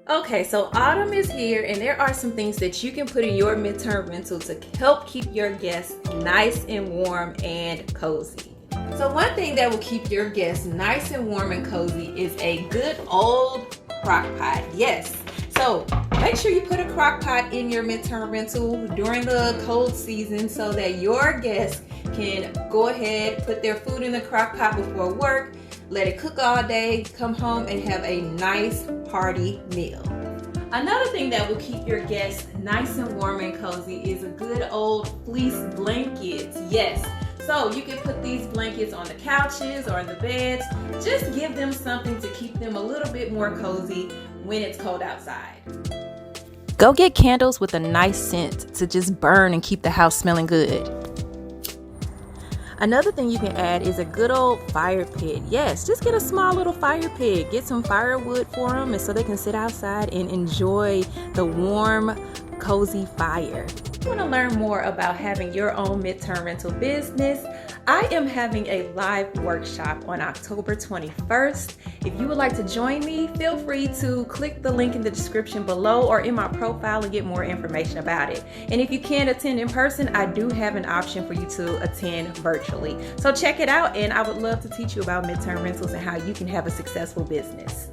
Okay, so autumn is here and there are some things that you can put in your midterm rental to help keep your guests nice and warm and cozy. So one thing that will keep your guests nice and warm and cozy is a good old crock pot. Yes, so make sure you put a crock pot in your midterm rental during the cold season so that your guests can go ahead, put their food in the crock pot before work, let it cook all day, come home and have a nice hearty meal. Another thing that will keep your guests nice and warm and cozy is a good old fleece blanket. Yes, so you can put these blankets on the couches or in the beds. Just give them something to keep them a little bit more cozy when it's cold outside. Go get candles with a nice scent to just burn and keep the house smelling good. Another thing you can add is a good old fire pit. Yes, just get a small little fire pit. Get some firewood for them and so they can sit outside and enjoy the warm, cozy fire. If you want to learn more about having your own midterm rental business, I am having a live workshop on October 21st. If you would like to join me, feel free to click the link in the description below or in my profile and get more information about it. And if you can't attend in person, I do have an option for you to attend virtually. So check it out, and I would love to teach you about midterm rentals and how you can have a successful business.